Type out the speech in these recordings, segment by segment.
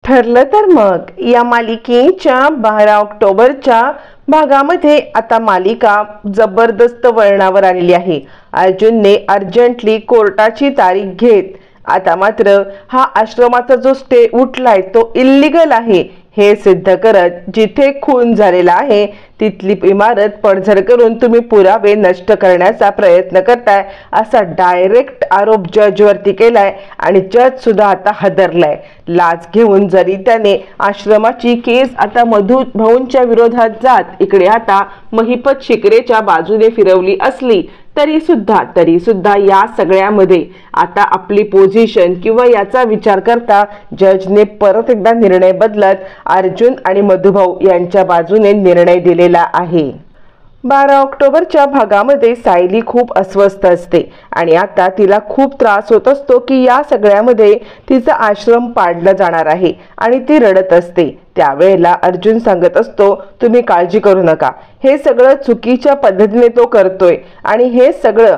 ठरलं तर मग या मालिकेच्या 12 ऑक्टोबरच्या भागामध्ये आता मालिका जबरदस्त वळणावर आलेली आहे। अर्जुनने अर्जंटली कोर्टाची तारीख घेत आता मात्र हा आश्रमाचा जो स्टे उठलाय तो इल्लीगल आहे हे सिद्ध करत जिथे खून झालेला आहे तिथली इमारत पडझड करून तुम्ही पुरावे नष्ट करण्याचा प्रयत्न करताय असा डायरेक्ट आरोप जजवरती केलाय आणि जज सुद्धा आता हादरलाय। लाच घेऊन जरी त्याने आश्रमाची केस आता मधु भाऊंच्या विरोधात जात इकडे आता महिपत शिकरेच्या बाजूने फिरवली असली तरी सुद्धा या सगळ्यामध्ये आता आपली पोझिशन किंवा याचा विचार करता जजने परत एकदा निर्णय बदलत अर्जुन आणि मधुभाऊ यांच्या बाजूने निर्णय दिलेला आहे। 12 ऑक्टोबरच्या भागामध्ये सायली खूप अस्वस्थ असते आणि आता तिला खूप त्रास होत असतो की या सगळ्यामध्ये तिचा आश्रम पाडला जाणार आहे आणि ती रडत असते। त्यावेळेला अर्जुन सांगत असतो तुम्ही काळजी करू नका, हे सगळं चुकीच्या पद्धतीने तो करतोय आणि हे सगळं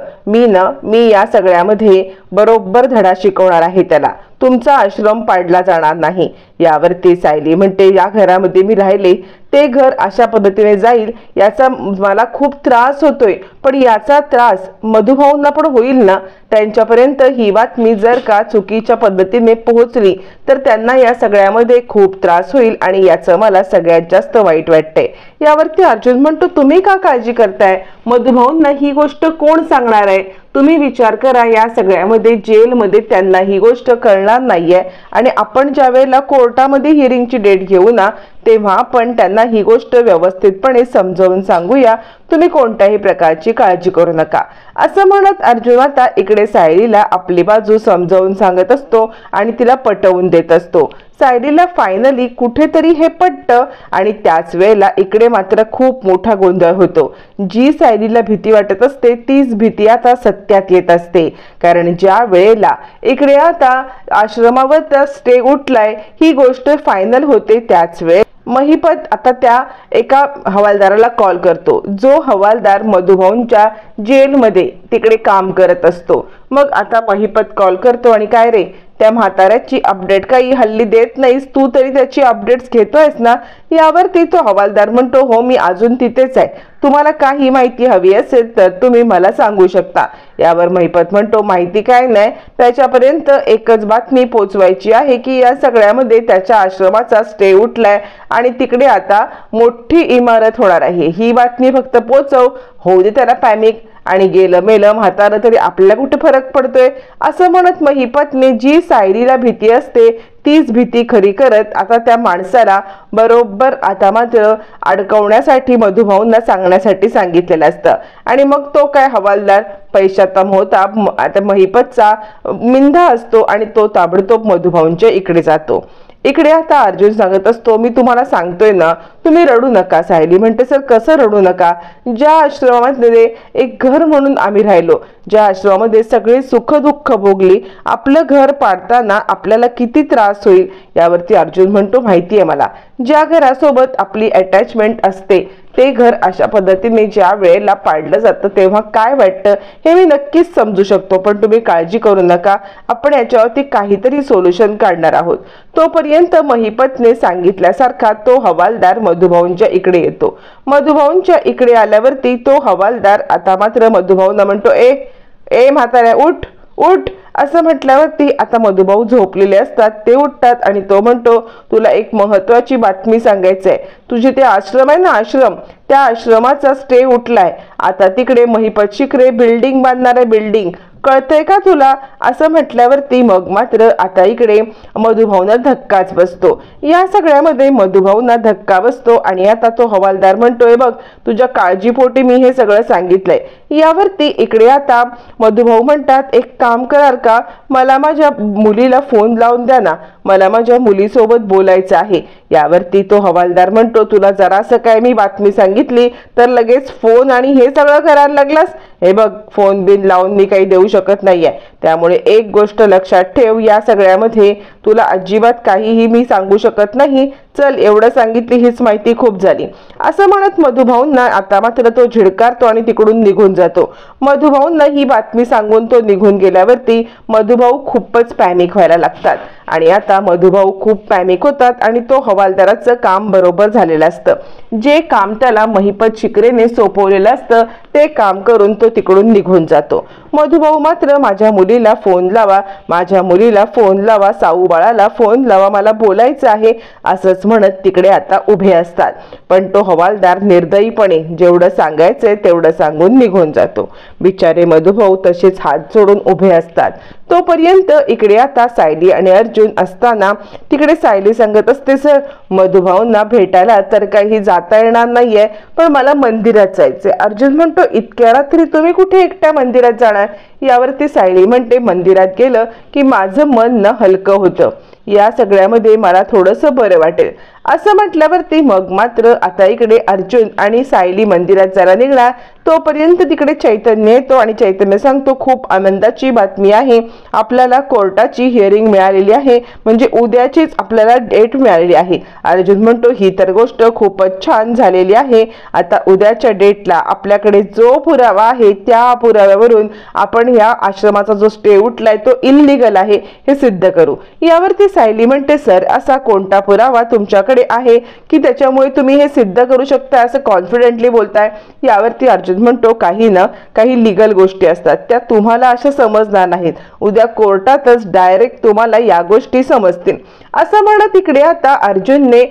मी या सगळ्यामध्ये बरोबर धडा शिकवणार आहे त्याला, तुमचा आश्रम पाडला जाणार नाही। यावरती सायली म्हणते या घरामध्ये मी राहिले ते घर अशा पद्धतीने जाईल याचा मला खूप त्रास होतोय, पण याचा त्रास मधुभाऊंना पण होईल ना, त्यांच्यापर्यंत ही बातमी जर का चुकीच्या पद्धतीने पोहोचली तर त्यांना या सगळ्यामध्ये खूप त्रास होईल आणि याचं मला सगळ्यात जास्त वाईट वाटतंय। यावरती अर्जुन म्हणतो तुम्ही का काळजी करताय, मधुभाऊंना ही गोष्ट कोण सांगणार आहे, तुम्ही विचार करा या सगळ्यामध्ये जेलमध्ये त्यांना ही गोष्ट कळणार नाहीये आणि आपण ज्या वेळेला कोर्टामध्ये हिअरिंगची डेट घेऊ ना तेव्हा आपण त्यांना ही गोष्ट व्यवस्थितपणे समजावून सांगूया, तुम्ही कोणत्याही प्रकारची काळजी करू नका असं म्हणत अर्जुन आता इकडे सायलीला आपली बाजू समजावून सांगत असतो आणि तिला पटवून देत असतो। सायलीला फायनली कुठेतरी हे पटतं आणि त्याच वेळेला इकडे मात्र खूप मोठा गोंधळ होतो। जी सायलीला भीती वाटत असते तीच भीती आता सत्यात येत असते, कारण ज्या वेळेला इकडे आता आश्रमावर स्टे उठलाय ही गोष्ट फायनल होते त्याच वेळेस महिपत आता त्या एका हवालदाराला कॉल करतो जो हवालदार मधुभाऊंच्या जेलमध्ये तिकडे काम करत असतो। मग आता महिपत कॉल करतो आणि काय रे त्या म्हाताऱ्याची अपडेट काही हल्ली देत नाहीस, तू तरी त्याची अपडेट्स घेतोयस ना। यावरती तो हवालदार म्हणतो हो मी अजून तिथेच आहे, तुम्हाला काही माहिती हवी असेल तर तुम्ही मला सांगू शकता। यावर महिपत म्हणतो माहिती काय नाही, त्याच्यापर्यंत एकच बातमी पोचवायची आहे की या सगळ्यामध्ये त्याच्या आश्रमाचा स्टे उठलाय आणि तिकडे आता मोठी इमारत होणार आहे, ही बातमी फक्त पोचव, होऊ दे त्याला पॅनिक आणि गेलं मेलं म्हातारं तरी आपल्याला कुठे फरक पडतोय असं म्हणत महिपतने जी सायलीला भीती असते तीच भीती खरी करत आता त्या माणसाला बरोबर आता मात्र अडकवण्यासाठी मधुभाऊंना सांगण्यासाठी सांगितलेलं असतं। आणि मग तो काय हवालदार पैशाचा होता आता महिपतचा मिंधा असतो आणि तो ताबडतोब मधुभाऊंच्या इकडे जातो। इकडे आता अर्जुन सांगत असतो मी तुम्हाला सांगतोय ना तुम्ही रडू नका। सायली म्हणते सर कसं रडू नका, ज्या आश्रमामध्ये एक घर म्हणून आम्ही राहिलो, ज्या आश्रमामध्ये सगळे सुख दुःख भोगली, आपलं घर पाडताना आपल्याला किती त्रास होईल। यावरती अर्जुन म्हणतो माहिती आहे मला, ज्या घरासोबत आपली अटॅचमेंट असते ते घर अशा पद्धतीने ज्या वेळेला पाडलं जातं तेव्हा काय वाटतं हे मी नक्कीच समजू शकतो, पण तुम्ही काळजी करू नका, आपण याच्यावरती काहीतरी सोल्युशन काढणार आहोत। तोपर्यंत महिपतने सांगितल्यासारखा तो हवालदार मधुभाऊंच्या इकडे येतो। मधुभाऊंच्या इकडे आल्यावरती तो हवालदार आता मात्र मधुभाऊंना म्हणतो ए म्हाताऱ्या उठ उठ असं म्हटल्यावरती आता मधुभाऊ झोपलेले असतात, ते उठतात आणि तो म्हणतो तुला एक महत्वाची बातमी सांगायचंय, तुझे ते आश्रम आहे ना आश्रम, त्या आश्रमाचा स्टे उठलाय, आता तिकडे महिपत शिकरे बिल्डिंग बांधणार आहे, बिल्डिंग कळतंय का तुला असं म्हटल्यावरती मग मात्र आता इकडे मधुभाऊंना धक्काच बसतो। या सगळ्यामध्ये मधुभाऊंना धक्का बसतो आणि आता तो हवालदार म्हणतोय बघ तुझ्या काळजीपोटी मी हे सगळं सांगितलंय। यावरती इकडे आता मधुभाऊ म्हणतात एक काम कराल का, मला माझ्या मुलीला फोन लावून द्या ना, मला माझ्या मुलीसोबत बोलायचं आहे। यावरती तो हवालदार म्हणतो तुला जरासं काय मी बातमी सांगितली तर लगेच फोन आणि हे सगळं करायला लागलास, हे बघ फोन बिन लावून मी काही देऊ शकत नाहीये, त्यामुळे एक गोष्ट लक्षात ठेव, या सगळ्यामध्ये तुला अजिबात काहीही मी सांगू शकत नाही, चल एवढं सांगितली, हीच माहिती खूप झाली असं म्हणत मधुभाऊंना आता मात्र तो झिडकारतो आणि तिकडून निघून जातो। मधुभाऊंना ही बातमी सांगून तो निघून गेल्यावरती मधुभाऊ खूपच पॅनिक व्हायला लागतात आणि आता मधुभाऊ खूप पॅनिक होतात आणि तो हवालदाराचं काम बरोबर झालेलं असतं। जे काम त्याला महिपत शिकरेने सोपवलेलं असतं ते काम करून तो तिकडून निघून जातो। मधुभाऊ मात्र माझ्या मुलीला फोन लावा, माझ्या मुलीला फोन लावा, साऊ बाळाला फोन लावा, मला बोलायचं आहे असंच म्हणत तिकडे आता उभे असतात। पण तो हवालदार निर्दयीपणे जेवढं सांगायचंय तेवढं सांगून निघून जातो। बिचारे मधुभाऊ तसेच हात जोडून उभे असतात। तोपर्यंत इकडे आता सायली आणि अर्जुन असताना तिकडे सायली सांगत असते, सर मधुभाऊंना भेटायला तर काही जाता येणार नाहीये, पण मला मंदिरात जायचंय। अर्जुन म्हणतो, इतक्या रात्री तुम्ही कुठे एकट्या मंदिरात जाणार? यावरती सायली म्हणते, मंदिरात गेलं की माझं मन न हलकं होतं, या सगळ्यामध्ये मला थोडंसं बरं वाटेल असं म्हटल्यावरती मग मात्र आता इकडे अर्जुन आणि सायली मंदिरात जरा निघणार। तोपर्यंत तिकडे चैतन्य येतो आणि चैतन्य सांगतो, खूप आनंदाची बातमी आहे, आपल्याला कोर्टाची हिअरिंग मिळालेली आहे, म्हणजे उद्याचीच आपल्याला डेट मिळालेली आहे। अर्जुन म्हणतो, ही तर गोष्ट खूपच छान झालेली आहे, आता उद्याच्या डेटला आपल्याकडे जो पुरावा आहे त्या पुराव्यावरून आपण या आश्रमाचा जो स्टे उठलाय तो इल्लीगल आहे हे सिद्ध करू। यावरती सायली म्हणते, सर असा कोणता पुरावा तुमच्याकडे आहे की त्याच्यामुळे तुम्ही हे सिद्ध करू शकता असं कॉन्फिडेंटली बोलताय? यावरती अर्जुन म्हणतो, काही लीगल गोष्टी असतात त्या तुम्हाला अशा समजणार नाहीत, उद्या कोर्टातच डायरेक्ट तुम्हाला या गोष्टी समजतील असं म्हणत इकडे आता अर्जुनने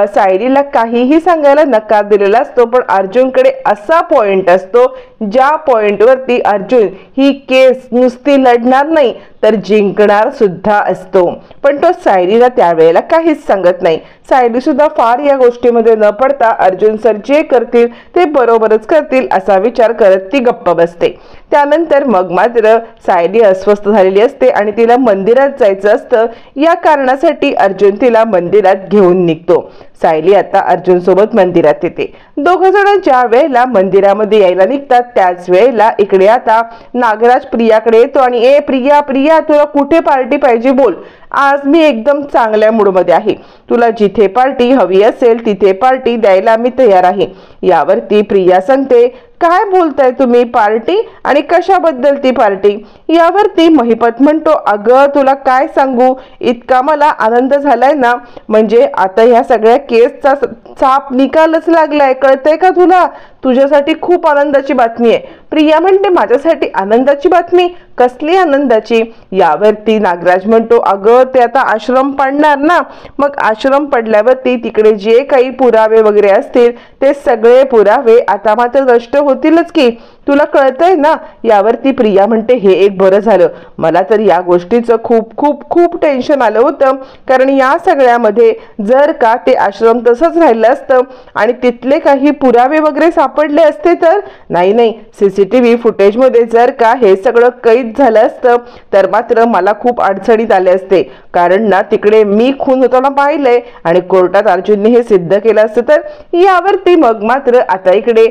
सायलीला काहीही सांगायला नकार दिलेला असतो। पण अर्जुनकडे असा पॉइंट असतो ज्या पॉइंटवरती अर्जुन ही केस नुसती लढणार नाही तर जिंकणार सुद्धा असतो, पण तो सायलीला त्यावेळेला काहीच सांगत नाही। सायली सुद्धा फार या गोष्टीमध्ये न पडता अर्जुन सर जे करतील ते बरोबरच करतील असा विचार करत ती गप्प बसते। त्यानंतर मग मात्र सायली अस्वस्थ झालेली असते आणि तिला मंदिरात जायचं असतं, या कारणासाठी अर्जुन तिला मंदिरात घेऊन निघतो। सायली आता अर्जुन सोबत मंदिरात येते। दोघं जण ज्या वेळेला मंदिरामध्ये यायला निघतात त्याच वेळेला इकडे आता नागराज प्रियाकडे येतो आणि ए प्रिया प्रिया तुला कुठे पार्टी पाहिजे बोल, आज मी एकदम चांगल्या मूडमध्ये आहे, तुला जिथे पार्टी हवी असेल तिथे पार्टी द्यायला मी तयार आहे। यावरती प्रिया सांगते, काय बोलताय तुम्ही, पार्टी आणि कशाबद्दल ती पार्टी? यावरती महिपत म्हणतो, अगं तुला काय सांगू, इतका मला आनंद झालाय ना, म्हणजे आता ह्या सगळ्या केसचा चाप निकालच लागलाय, कळतंय का तुला? तुझ्यासाठी खूप आनंदाची बातमी आहे। प्रिया म्हणते, माझ्यासाठी आनंदाची बातमी? कसली आनंदाची? यावरती नागराज म्हणतो, अगं ते आता आश्रम पडणार ना, मग आश्रम पडल्यावरती तिकडे जे काही पुरावे वगैरे असतील ते सगळे पुरावे आता मात्र नष्ट होतीलच की, तुला कळतंय ना? यावरती प्रिया म्हणते, हे एक बरं झालं, मला तर या गोष्टीचं खूप खूप खूप टेन्शन आलं होतं, कारण या सगळ्यामध्ये जर का ते आश्रम तसंच राहिलं असतं आणि तिथले काही पुरावे वगैरे सापडले असते तर नाही सीसीटीव्ही फुटेजमध्ये जर का हे सगळं कैद झालं असतं तर मात्र मला खूप अडचणीत आले असते, कारण ना तिकडे मी खून होताना पाहिलंय आणि कोर्टात अर्जुनने हे सिद्ध केलं असतं तर। यावरती मग मात्र आता इकडे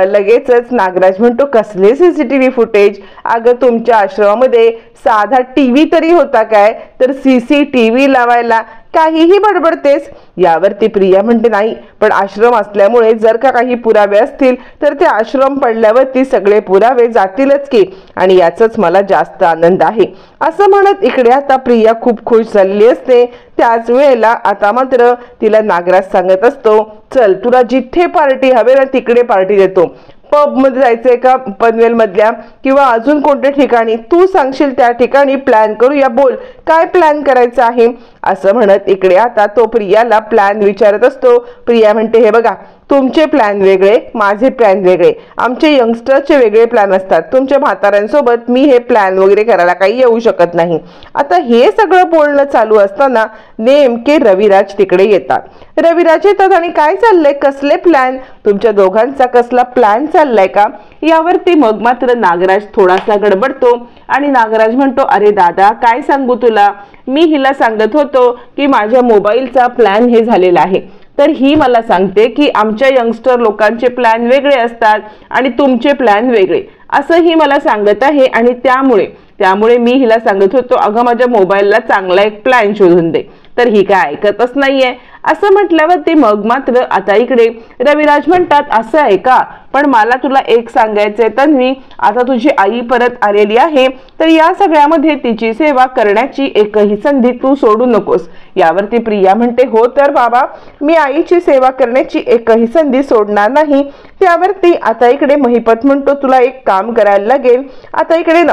लगेचच नागराज म्हणतो, कसले सीसीटीव्ही फुटेज? अगं तुमच्या आश्रमामध्ये साधा टीव्ही तरी होता काय, तर सीसीटीव्ही लावायला काहीही बडबडतेस? यावरती प्रिया म्हणते, नाही पण आश्रम असल्यामुळे जर का काही पुरावे असतील तर ते आश्रम पडल्यावरती सगळे पुरावे जातीलच की, आणि याचाच मला जास्त आनंद आहे असं म्हणत इकडे आता प्रिया खूप खुश झालेली असते। त्याच वेळेला आता मात्र तिला नागराज सांगत असतो, चल तुला जिथे पार्टी हवे ना तिकडे पार्टी देतो, पब मध्ये जायचंय का, पनवेल मधल्या किंवा अजून कोणत्या ठिकाणी तू सांगशील त्या ठिकाणी प्लॅन करूया, बोल काय प्लॅन करायचं आहे असं म्हणत इकडे आता तो प्रियाला प्लॅन विचारत असतो। प्रिया म्हणते, हे बघा तुमचे प्लॅन वेगळे, माझे प्लॅन वेगळे, आमचे यंगस्टरचे वेगळे प्लॅन असतात, तुमच्या म्हाताऱ्यांसोबत मी हे प्लॅन वगैरे करायला काही येऊ शकत नाही। आता हे सगळं बोलणं चालू असताना नेमके रविराज तिकडे येतात। रविराज येतात आणि काय चाललंय, कसले प्लॅन, तुमच्या दोघांचा कसला प्लॅन चाललाय का? यावरती मग मात्र नागराज थोडासा गडबडतो आणि नागराज म्हणतो, अरे दादा काय सांगू तुला, मी हिला सांगत होतो की माझ्या मोबाईलचा प्लॅन हे झालेला आहे, तर ही मला सांगते की आमच्या यंगस्टर लोकांचे प्लॅन वेगळे असतात आणि तुमचे प्लॅन वेगळे असं ही मला सांगत आहे, आणि त्यामुळे मी हिला सांगत होतो, अगं माझ्या मोबाईलला चांगला एक प्लॅन शोधून दे, तर ही काय ऐकतच नाहीये। असं म्हटल्यावरती मग मात्र आता इकडे रविराज म्हणतात, असं आहे का? पण मला तुला एक सांगायचंय तन्वी, आता तुझी आई परत आलेली आहे, तर या सगळ्यामध्ये तिची सेवा करण्याची एकही संधी तू सोडू नकोस. यावरती प्रिया म्हणते, हो तर बाबा, मी आईची सेवा करण्याची एकही संधी सोडणार नाही. त्यावरती आता इकडे महिपत म्हणतो, तुला एक काम करायला लागेल. आता इकडे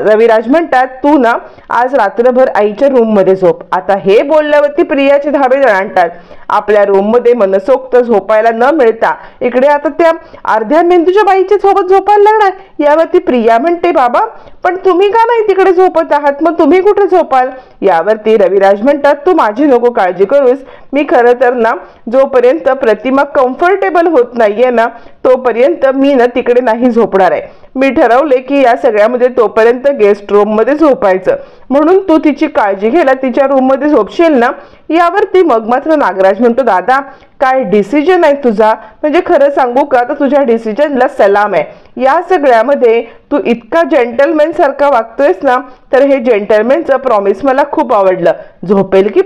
रविराज म्हणतात, तू ना आज रात्रभर आईच्या रूम मध्ये झोप. आता हे बोलल्यावरती प्रियाचे धाबे दणाणतात. आपल्या रूम मध्ये मनसोक्त झोपायला न मिळता इकडे आता त्या अर्ध्या मेंदूच्या बाईच्या सोबत झोपायला लागणार. यावरती प्रिया म्हणते, बाबा पण तुम्ही का नाही तिकडे झोपत आहात, मग तुम्ही कुठे झोपाल? यावरती रविराज म्हणतात, तू माझी नको काळजी करूस. मी खरं तर ना जोपर्यंत प्रतिमा कम्फर्टेबल होत नाहीये ना तोपर्यंत मी ना तिकडे नाही झोपणार आहे. मी ठरवले की या सगळ्यामध्ये तोपर्यंत गेस्ट रूम मध्ये झोपायचं, म्हणून तू तिची काळजी घ्यायला तिच्या रूम मध्ये झोपशील ना? यावरती मग मात्र नागराज म्हणतो, दादा काय डिसिजन आहे तुझा? म्हणजे खरं सांगू का, तर तुझ्या डिसिजनला सलाम आहे. या सगळ्यामध्ये तू इतका जेंटलमॅन सारखा वागतोयस ना, तर हे जेंटलमॅनचं प्रॉमिस मला खूप आवडलं. झोपेल की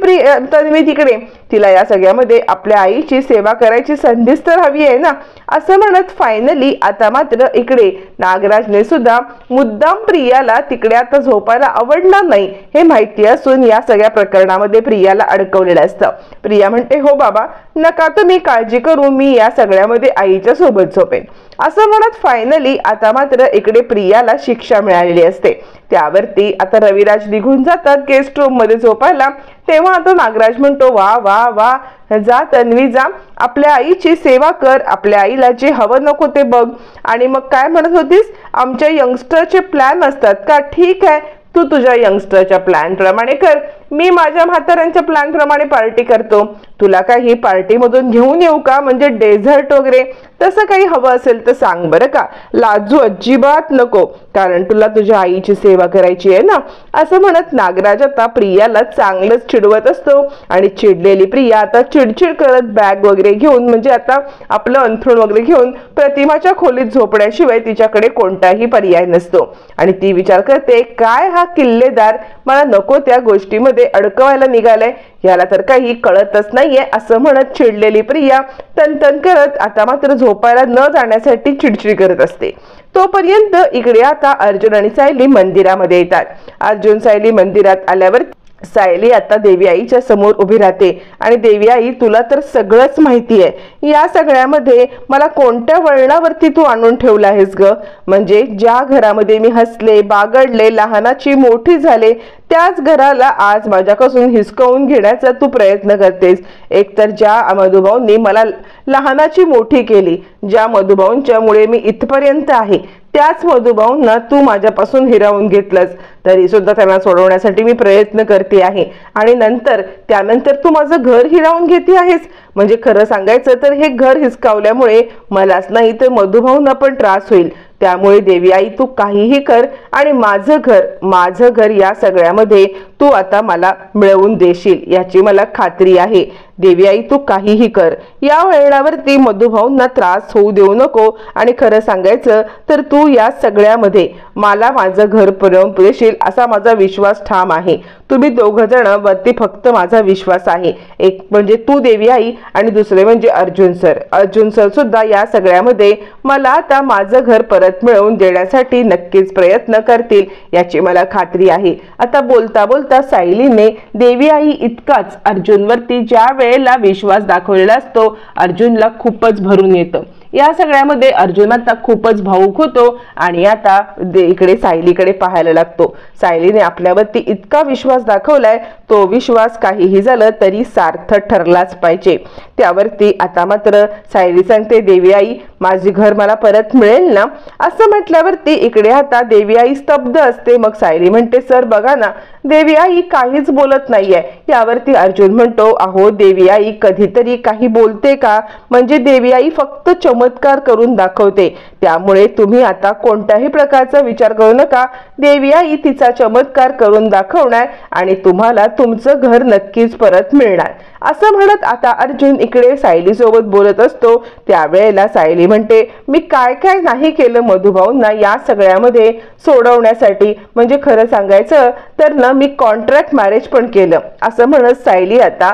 तन्वी तिकडे, तिला या सगळ्यामध्ये आपल्या आईची सेवा करायची संधीच तर हवी आहे ना, असं म्हणत फायनली आता मात्र इकडे नागराजने सुद्धा मुद्दाम प्रियाला तिकडे आता झोपायला आवडणार नाही हे माहिती असून या सगळ्या प्रकरणामध्ये प्रियाला अडकवलेलं असतं. प्रिया म्हणते, हो बाबा नका तुम्ही काळजी करू, मी या सगळ्यामध्ये आईच्या सोबत झोपेन. असं म्हणत फायनली आता मात्र इकडे प्रियाला शिक्षा मिळालेली असते. त्यावरती आता रविराज निघून जातात गेस्ट रूम मध्ये झोपायला. तेव्हा आता नागराज म्हणतो, वा वा वा, जा तन्वी जा, आपल्या आईची सेवा कर, आपल्या आईला जे हवं नको ते बघ. आणि मग काय म्हणत होतीस, आमच्या यंगस्टरचे प्लॅन असतात का? ठीक आहे, तू तुझ्या यंगस्टरच्या प्लॅन प्रमाणे कर, मी माझ्या म्हाताऱ्यांच्या प्लॅन प्रमाणे पार्टी करतो. तुला काही पार्टी मधून घेऊन येऊ का, म्हणजे डेझर्ट वगैरे तसं काही हवं असेल तर सांग बरं का, लाजू अजिबात नको, कारण तुला तुझ्या आईची सेवा करायची आहे ना. असं म्हणत नागराज आता प्रियाला चांगलंच चिडवत असतो आणि चिडलेली प्रिया आता चिडचिड करत बॅग वगैरे घेऊन, म्हणजे आता आपलं अंथरूण वगैरे घेऊन प्रतिमाच्या खोलीत झोपण्याशिवाय तिच्याकडे कोणताही पर्याय नसतो. आणि ती विचार करते, काय हा किल्लेदार मला नको त्या गोष्टीमध्ये अडकवायला निघालाय, याला तर काही कळतच नाहीये. असं म्हणत चिडलेली प्रिया तनतन करत आता मात्र झोपायला न जाण्यासाठी चिडचिड करत असते. तोपर्यंत इकडे आता अर्जुन आणि सायली मंदिरामध्ये येतात. अर्जुन सायली मंदिरात आल्यावर सायली आता देवी आईच्या समोर उभी राहते आणि देवी आई, तुला तर सगळंच माहिती आहे, या सगळ्यामध्ये मला कोणत्या वळणावरती तू आणून ठेवला आहेस ग? म्हणजे ज्या घरामध्ये मी हसले, बागडले, लहानाची मोठी झाले, त्याच घराला आज माझ्यापासून हिसकावून घेण्याचा तू प्रयत्न करतेस. एकतर ज्या मधुभाऊंनी मला लहानाची मोठी केली, ज्या मधुभाऊंच्या मुळे मी इथपर्यंत आहे, त्याच मधुभाऊंना तू माझ्यापासून हिरावून घेतलंस, तरी सुद्धा त्यांना सोडवण्यासाठी मी प्रयत्न करते आहे. आणि त्यानंतर तू माझं घर हिरावून घेते आहेस. म्हणजे खरं सांगायचं तर हे घर हिसकावल्यामुळे मलाच नाही तर मधुभाऊंना पण त्रास होईल. त्यामुळे देवी आई, तू काहीही कर आणि माझं घर या सगळ्यामध्ये तू आता मला मिळवून देशील याची मला खात्री आहे. देवी आई, तू काहीही कर, या वेळावरती मधुभाऊंना त्रास होऊ देऊ नको. आणि खरं सांगायचं तर तू या सगळ्यामध्ये मला माझं घर पुरवून देशील असा माझा विश्वास ठाम आहे. तुम्ही दोघं जण वरती फक्त माझा विश्वास आहे. एक म्हणजे तू देवी आई आणि दुसरे म्हणजे अर्जुन सर सुद्धा या सगळ्यामध्ये मला आता माझं घर परत मिळवून देण्यासाठी नक्कीच प्रयत्न करतील याची मला खात्री आहे. आता बोलता बोलता सायलीने देवी आई इतकाच अर्जुनवरती ज्या वेळेला विश्वास दाखवलेला असतो अर्जुनला खूपच भरून येतं. या सगळ्यामध्ये अर्जुन आता खूपच भावुक होतो आणि आता इकडे सायलीकडे पाहायला लागतो. सायलीने आपल्यावरती इतका विश्वास दाखवलाय, तो विश्वास काहीही झालं तरी सार्थक ठरलाच पाहिजे. त्यावरती आता मात्र सायली सांगते, देवी आई, माझे घर मला परत मिळेल ना? असं म्हटल्यावरती इकडे आता देवी आई स्तब्ध असते. मग सायली म्हणते, सर बघा ना, देवी आई काहीच बोलत नाहीये. यावरती अर्जुन म्हणतो, अहो देवी आई कधीतरी काही बोलते का? म्हणजे देवी आई फक्त चमत्कार करून दाखवते, त्यामुळे तुम्ही आता कोणत्याही प्रकारचा विचार करू नका. देवी आई तिचा चमत्कार करून दाखवणार आणि तुम्हाला तुमचं घर नक्कीच परत मिळणार. असं म्हणत आता अर्जुन इकडे सायली सोबत बोलत असतो. त्यावेळेला सायली म्हणते, मी काय काय नाही केलं मधुभाऊंना या सगळ्यामध्ये सोडवण्यासाठी, म्हणजे खरं सांगायचं तर ना मी कॉन्ट्रॅक्ट मॅरेज पण केलं. असं म्हणत सायली आता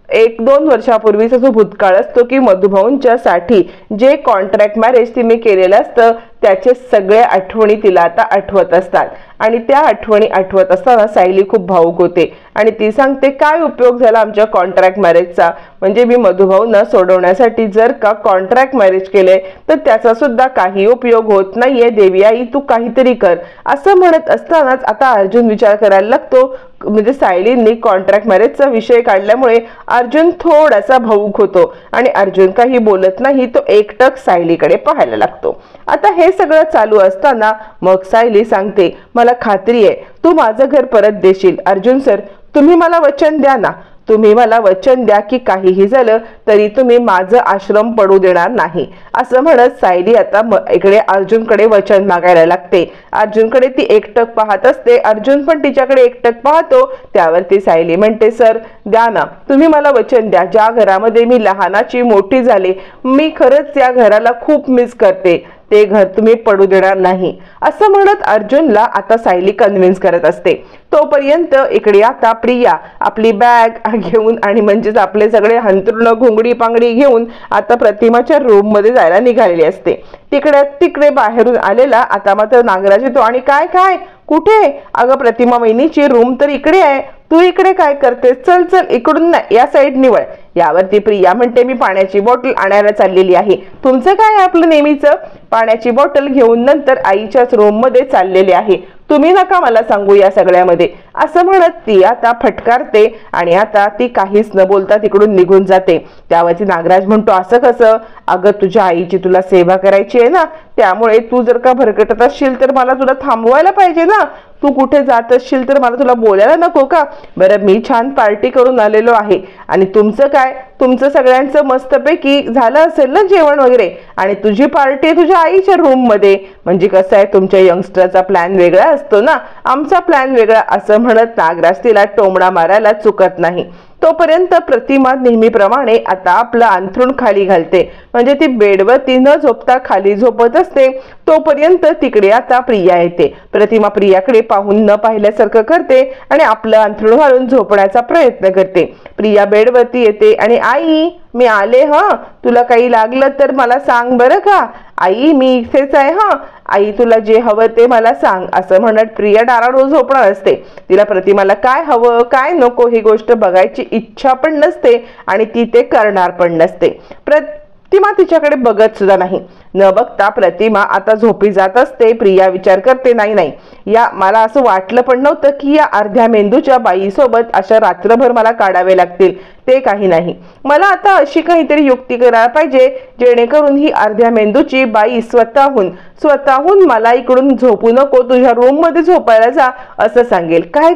1-2 वर्षापूर्वीचा जो भूतकाळ असतो की मधुभाऊंच्या साठी जे कॉन्ट्रॅक्ट मॅरेज तिने केलेलं असतं त्याचे सगळे आठवणी तिला आता आठवत असतात आणि त्या आठवणी आठवत असताना सायली खूप भावुक होते आणि ती सांगते, काय उपयोग झाला आमच्या कॉन्ट्रॅक्ट मॅरेजचा? म्हणजे मी मधुभाऊंना सोडवण्यासाठी जर का कॉन्ट्रॅक्ट मॅरेज केले तर त्याचा सुद्धा काही उपयोग होत नाहीये. देवी आई तू काहीतरी कर. असं म्हणत असतानाच आता अर्जुन विचार करायला लागतो. म्हणजे सायलींनी कॉन्ट्रॅक्ट मॅरेजचा विषय काढल्यामुळे अर्जुन थोडासा भावुक होतो आणि अर्जुन काही बोलत नाही. तो एकटक सायलीकडे पाहायला लागतो. आता हे सगळं चालू असताना मग सायली सांगते, मला खात्री आहे तू माझं घर परत देशील. अर्जुन सर तुम्ही मला वचन द्या ना. तुम्ही मला वचन द्या की काहीही झालं तरी तुम्ही माझं आश्रम पडू देणार नाही. असं म्हणत सायली आता इकडे अर्जुनकडे वचन मागायला लागते. अर्जुनकडे ती एकटक पाहत असते. अर्जुन पण तिच्याकडे एकटक पाहतो. त्यावरती सायली म्हणते, सर द्या ना, तुम्ही मला वचन द्या. ज्या घरामध्ये मी लहानाची मोठी झाले, मी खरंच या घराला खूप मिस करते. ते घर तुम्ही पडू देणार नाही. असं म्हणत अर्जुनला आता सायली कन्व्हिन्स करत असते. तोपर्यंत इकडे आता प्रिया आपली बॅग घेऊन आणि म्हणजेच आपले सगळे हंतरुण घोंगडी पांगडी घेऊन आता प्रतिमाच्या रूम मध्ये जायला निघालेली असते. तिकडे बाहेरून आलेला आता मात्र नागराज येतो आणि काय काय कुठे? अगं प्रतिमा वहिनीची रूम तर इकडे आहे, तू इकडे काय करते? चल चल इकडून ना, या साईड निवळ. यावरती प्रिया म्हणते, मी पाण्याची बॉटल आणायला चाललेली आहे. तुमचं काय? आपलं नेहमीचं पाण्याची बॉटल घेऊन नंतर आईच्याच रूम मध्ये चाललेले आहे. तुम्ही नका मला सांगू या सगळ्यामध्ये. असं म्हणत ती आता फटकारते आणि आता ती काहीच न बोलता तिकडून निघून जाते. त्यावरती नागराज म्हणतो, असं कसं? अगं तुझ्या आईची तुला सेवा करायची आहे ना, त्यामुळे तू जर का भरकटत असशील तर मला तुला थांबवायला पाहिजे ना. तू कुठे जात असशील तर मला तुला बोलायला नको का? बरं मी छान पार्टी करून आलेलो आहे आणि तुमचं काय? तुमचं सगळ्यांचं मस्तपैकी झालं असेल ना जेवण वगैरे आणि तुझी पार्टी तुझ्या आईच्या रूम मध्ये. म्हणजे कसं आहे, तुमच्या यंगस्टरचा प्लॅन वेगळा असतो ना, आमचा प्लॅन वेगळा. असं म्हणत नागराज तिला टोमडा मारायला चुकत नाही. तोपर्यंत प्रतिमा नेहमीप्रमाणे आता आपलं अंथरूण खाली घालते. म्हणजे ती बेडवरती न झोपता खाली झोपत असते. तोपर्यंत तिकडे आता प्रिया येते. प्रतिमा प्रियाकडे पाहून न पाहिल्यासारखं करते आणि आपलं अंथरूण घालून झोपण्याचा प्रयत्न करते. प्रिया बेडवरती येते आणि आई मी आले हा, तुला काही लागलं तर मला सांग बरं का. आई मी इथेच आहे हा, आई तुला जे हवं ते मला सांग. असं म्हणत प्रिया डाराडोळ झोपणार असते. तिला प्रतिमाला काय हवं काय नको ही गोष्ट बघायची इच्छा पण नसते आणि ती ते करणार पण नसते. प्रतिमा तिच्याकडे बघत सुद्धा नाही. न बघता प्रतिमा आता झोपी जात असते. प्रिया विचार करते, नाही नाही, या मला असं वाटलं पण नव्हतं की या अर्ध्या मेंदूच्या बाईसोबत अशा रात्रभर मला काढावे लागतील. ते काही नाही, मला आता अशी काहीतरी युक्ती करायला पाहिजे जेणेकरून ही अर्ध्या मेंदूची बाई स्वतःहून मला इकडून झोपू नको, तुझ्या रूम मध्ये झोपायला जा असं सांगेल. काय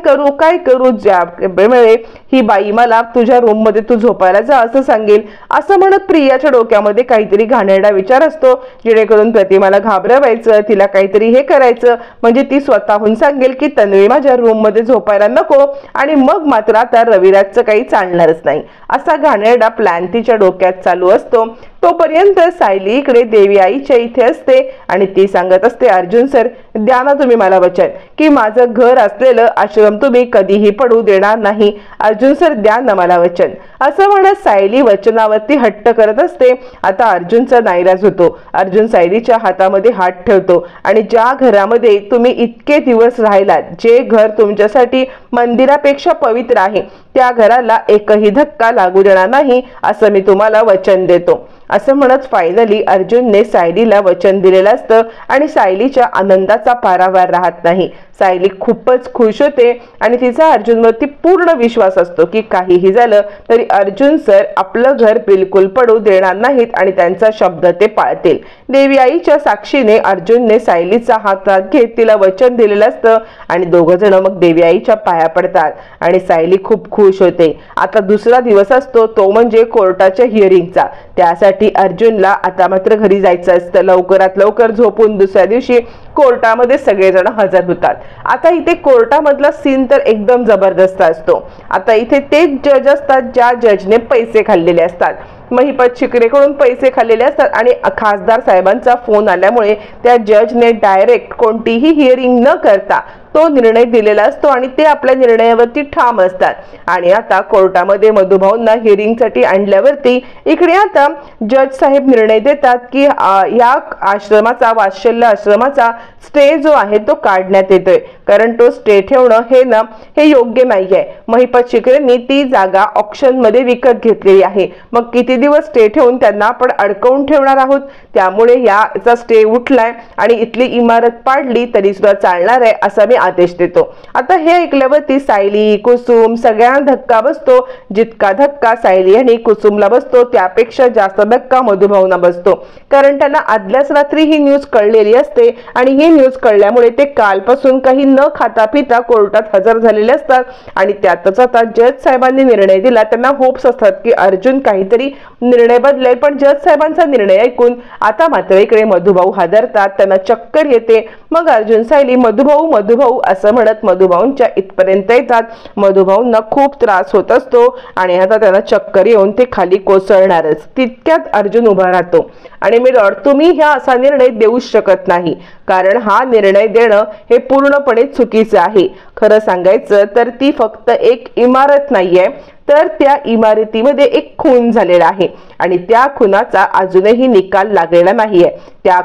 करू ज्या वेळेस ही बाई मला तुझ्या रूम मध्ये तू झोपायला जा असं सांगेल. असं म्हणत प्रियाच्या डोक्यामध्ये काहीतरी घाणेरडा विचार असतो जेणेकरून प्रतिमाला घाबरवायचं, तिला काहीतरी हे करायचं. म्हणजे ती स्वतःहून सांगेल की तन्वी माझ्या रूम मध्ये झोपायला नको आणि मग मात्र आता रविराजचं काही चालणारच नाही. असा घाणेरडा प्लॅन तिच्या डोक्यात चालू असतो. तोपर्यंत सायली इकडे देवी आईच्या इथे असते आणि ती सांगत असते, अर्जुन सर द्या ना तुम्ही मला वचन की माझं घर असलेलं आश्रम तुम्ही कधीही पडू देणार नाही. अर्जुन सर द्या ना मला वचन. असं म्हणत सायली वचनावरती हट्ट करत असते. आता अर्जुनचा नाईलाज होतो. अर्जुन सायलीच्या हातामध्ये हात ठेवतो आणि ज्या घरामध्ये तुम्ही इतके दिवस राहिलात, जे घर तुमच्यासाठी मंदिरापेक्षा पवित्र आहे, त्या घराला एकही धक्का लागू देणार नाही असं मी तुम्हाला वचन देतो. असं म्हणत फायनली अर्जुनने सायलीला वचन दिलेलं असतं आणि सायलीच्या आनंदाचा पारावार राहत नाही. सायली खूपच खुश होते आणि तिचा अर्जुनवरती पूर्ण विश्वास असतो की काहीही झालं तरी अर्जुन सर आपलं घर बिलकुल पडू देणार नाहीत आणि त्यांचा शब्द ते पाळतील. देवी आईच्या साक्षीने अर्जुनने सायलीचा हातात घेत तिला वचन दिलेलं असतं आणि दोघं जण मग देवी आईच्या पाया पडतात आणि सायली खूप खुश होते. आता दुसरा दिवस असतो तो म्हणजे कोर्टाच्या हिअरिंगचा. त्यासाठी अर्जुनला आता मात्र घरी जायचं असतं. लवकरात लवकर झोपून दुसऱ्या दिवशी कोर्टामध्ये सगळेजण हजर होतात. आता इथे कोर्टामधला सीन तर एकदम जबरदस्त असतो. आता इथे तेच जज असतात ज्या जजने पैसे खाल्लेले असतात. महिपत शिकरेकडून पैसे खाल्लेले असतात आणि खासदार साहेबांचा फोन आल्यामुळे त्या जजने डायरेक्ट कोणतीही हिअरिंग न करता तो निर्णय दिलेला असतो आणि ते आपल्या निर्णयावरती ठाम असतात। आणि आता कोर्टामध्ये मधुभाऊंना हिअरिंगसाठी आणल्यावरती इकडे आता जज साहेब निर्णय देतात की या आश्रमाचा, वात्सल्य आश्रमाचा स्टे जो आहे तो काढण्यात येतोय, कारण तो स्टे ठेवणं हे योग्य नाहीये। महिपत शिकरेंनी ती जागा ऑक्शन मध्ये विकत घेतलेली आहे, मग किती दिवस स्टे ठेवून त्यांना आपण अडकवून ठेवणार आहोत? त्यामुळे याचा स्टे उठलाय आणि इथली इमारत पाडली तरी सुद्धा चालणार आहे असा मी आदेश देतो। आता हे ऐकल्यावरती सायली, कुसुम सगळ्यांना धक्का बसतो। जितका धक्का सायली आणि कुसुमला बसतो त्यापेक्षा जास्त धक्का मधुभाऊंना बसतो, कारण त्यांना आदल्याच रात्री ही न्यूज कळलेली असते आणि ही न्यूज कळल्यामुळे ते कालपासून काही न खाता पिता कोर्टात हजर झालेले असतात। आणि त्यातच आता जज साहेबांनी निर्णय दिला, त्यांना होप्स असतात की अर्जुन काहीतरी निर्णय बदलेल, पण जज साहेबांचा निर्णय ऐकून आता मात्र इकडे मधुभाऊ हादरतात, त्यांना चक्कर येते। मग अर्जुन, सायली मधुभाऊ मधुभाऊ असं म्हणत मधुभाऊंच्या इथपर्यंत येतात। मधुभाऊंना खूप त्रास होत असतो आणि आता त्यांना चक्कर येऊन ते खाली कोसळणारच, तितक्यात अर्जुन उभा राहतो आणि मी लॉर्ड, तुम्ही ह्या असा निर्णय देऊ शकत नाही, कारण हा निर्णय देणं हे पूर्णपणे चुकीचं आहे। खरं सांगायचं तर ती फक्त एक इमारत नाहीये, तर त्या इमारतीमध्ये एक खून झालेला आहे आणि त्या खुनाचा अजूनही निकाल लागलेला नाहीये। त्या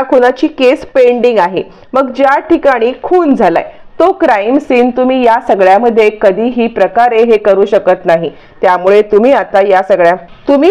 खुनाची केस पेंडिंग आहे। मग ज्या ठिकाणी खून झालाय तो क्राइम सीन तुम्ही या सगळ्यामध्ये कधीही प्रकारे हे करू शकत नाही, त्यामुळे तुम्ही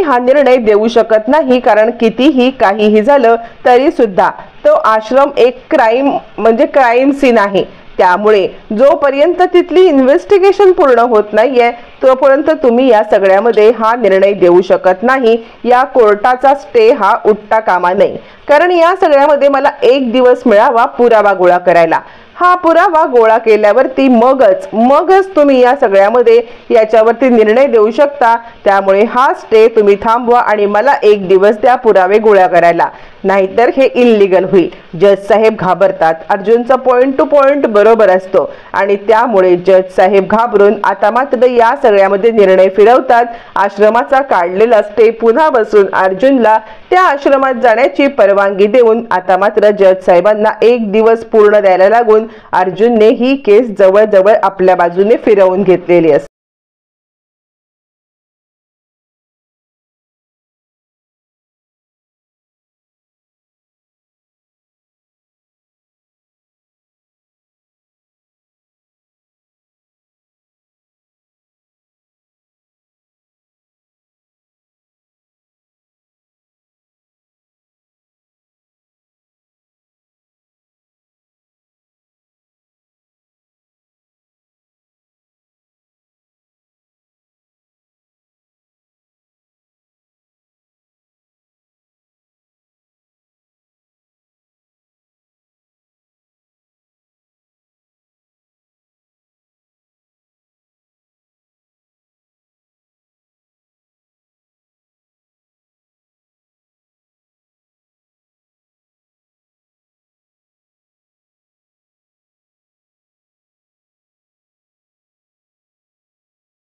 हा निर्णय देऊ शकत नाही, कारण कितीही काहीही झालं तरी सुद्धा तो आश्रम एक क्राइम सीन आहे। त्यामुळे जोपर्यंत तिथली इन्व्हेस्टिगेशन पूर्ण होत नाहीये तोपर्यंत तुम्ही या सगळ्यामध्ये हा निर्णय देऊ शकत नाही। या कोर्टाचा स्टे हा उठता कामा नये, कारण या सगळ्यामध्ये मला 1 दिवस मिळावा पुरावा गोळा करायला। हा पुरावा गोळा केल्यावरती मगच तुम्ही या सगळ्यामध्ये याच्यावरती निर्णय देऊ शकता। त्यामुळे हा स्टे तुम्ही थांबवा आणि मला 1 दिवस द्या पुरावे गोळा करायला, नाहीतर हे इल्लीगल होईल। जज साहेब घाबरतात, अर्जुनचा पॉइंट टू पॉइंट बरोबर असतो आणि त्यामुळे जज साहेब घाबरून आता मात्र या सगळ्यामध्ये निर्णय फिरवतात। आश्रमाचा काढलेला स्टे पुन्हा बसून अर्जुनला त्या आश्रमात जाण्याची परवानगी देऊन आता मात्र जज साहेबांना 1 दिवस पूर्ण द्यायला लागून अर्जुनने ही केस जवळजवळ आपल्या बाजूने फिरवून घेतलेली असते।